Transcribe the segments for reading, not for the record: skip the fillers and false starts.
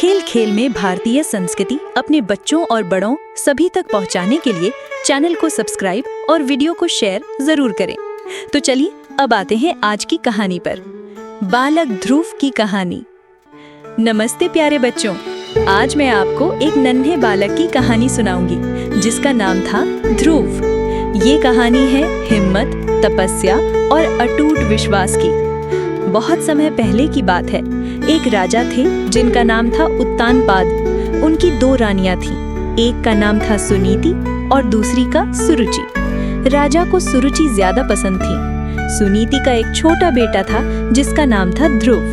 खेल खेल में भारतीय संस्कृति अपने बच्चों और बड़ों सभी तक पहुंचाने के लिए चैनल को सब्सक्राइब और वीडियो को शेयर जरूर करें। तो चलिए अब आते हैं आज की कहानी पर। बालक ध्रुव की कहानी। नमस्ते प्यारे बच्चों, आज मैं आपको एक नन्हे बालक की कहानी सुनाऊंगी जिसका नाम था ध्रुव। ये कहानी है हिम्मत, तपस्या और अटूट विश्वास की। बहुत समय पहले की बात है। एक राजा थे जिनका नाम था उत्तानपाद। उनकी दो रानियां थीं। एक का नाम था सुनीति और दूसरी का सुरुचि। राजा को सुरुचि ज्यादा पसंद थी। सुनीति का एक छोटा बेटा था जिसका नाम था ध्रुव।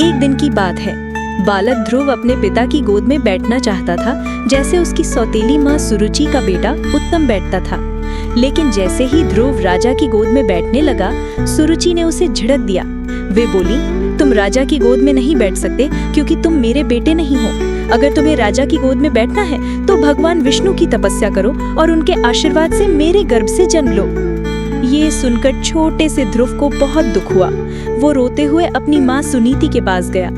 एक दिन की बात है, बालक ध्रुव अपने पिता की गोद में बैठना चाहता था, जैसे उसकी सौतेली माँ सुरुचि का बेटा उत्तम बैठता था। लेकिन जैसे ही ध्रुव राजा की गोद में बैठने लगा, सुरुचि ने उसे झिड़क दिया। वे बोली, तुम राजा की गोद में नहीं बैठ सकते क्योंकि तुम मेरे बेटे नहीं हो। अगर तुम्हें राजा की गोद में बैठना है तो भगवान विष्णु की तपस्या करो और उनके आशीर्वाद से मेरे गर्भ से जन्म लो। ये सुनकर छोटे से ध्रुव को बहुत दुख हुआ। वो रोते हुए अपनी माँ सुनीति के पास गया।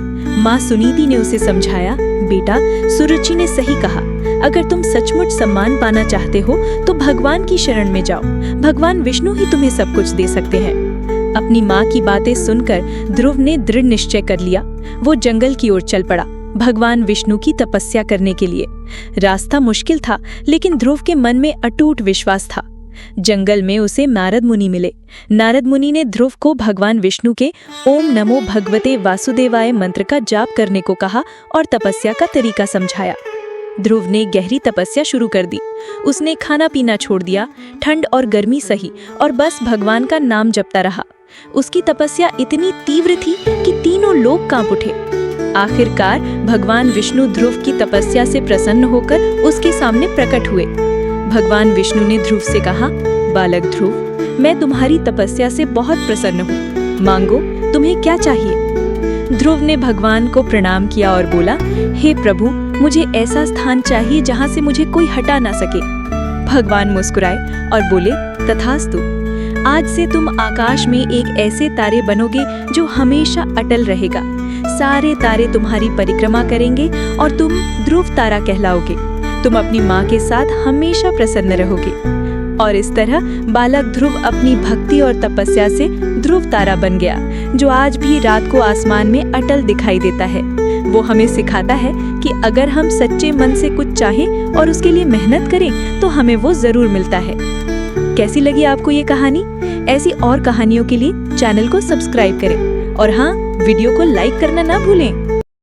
माँ सुनीति ने उसे समझाया, बेटा, सुरुचि ने सही कहा। अगर तुम सचमुच सम्मान पाना चाहते हो तो भगवान की शरण में जाओ। भगवान विष्णु ही तुम्हें सब कुछ दे सकते हैं। अपनी माँ की बातें सुनकर ध्रुव ने दृढ़ निश्चय कर लिया। वो जंगल की ओर चल पड़ा, भगवान विष्णु की तपस्या करने के लिए। रास्ता मुश्किल था, लेकिन ध्रुव के मन में अटूट विश्वास था। जंगल में उसे नारद मुनि मिले। नारद मुनि ने ध्रुव को भगवान विष्णु के ओम नमो भगवते वासुदेवाय मंत्र का जाप करने को कहा और तपस्या का तरीका समझाया। ध्रुव ने गहरी तपस्या शुरू कर दी। उसने खाना पीना छोड़ दिया, ठंड और गर्मी सही और बस भगवान का नाम जपता रहा। उसकी तपस्या इतनी तीव्र थी कि तीनों लोग कांप उठे। आखिरकार भगवान विष्णु ध्रुव की तपस्या से प्रसन्न होकर उसके सामने प्रकट हुए। भगवान विष्णु ने ध्रुव से कहा, बालक ध्रुव, मैं तुम्हारी तपस्या से बहुत प्रसन्न हूँ। मांगो, तुम्हें क्या चाहिए? ध्रुव ने भगवान को प्रणाम किया और बोला, हे प्रभु, मुझे ऐसा स्थान चाहिए जहाँ से मुझे कोई हटा ना सके। भगवान मुस्कुराए और बोले, तथास्तु। आज से तुम आकाश में एक ऐसे तारे बनोगे जो हमेशा अटल रहेगा। सारे तारे तुम्हारी परिक्रमा करेंगे और तुम ध्रुव तारा कहलाओगे। तुम अपनी माँ के साथ हमेशा प्रसन्न रहोगे। और इस तरह बालक ध्रुव अपनी भक्ति और तपस्या से ध्रुव तारा बन गया, जो आज भी रात को आसमान में अटल दिखाई देता है। वो हमें सिखाता है कि अगर हम सच्चे मन से कुछ चाहें और उसके लिए मेहनत करें तो हमें वो जरूर मिलता है। कैसी लगी आपको ये कहानी? ऐसी और कहानियों के लिए चैनल को सब्सक्राइब करें और हाँ, वीडियो को लाइक करना ना भूलें।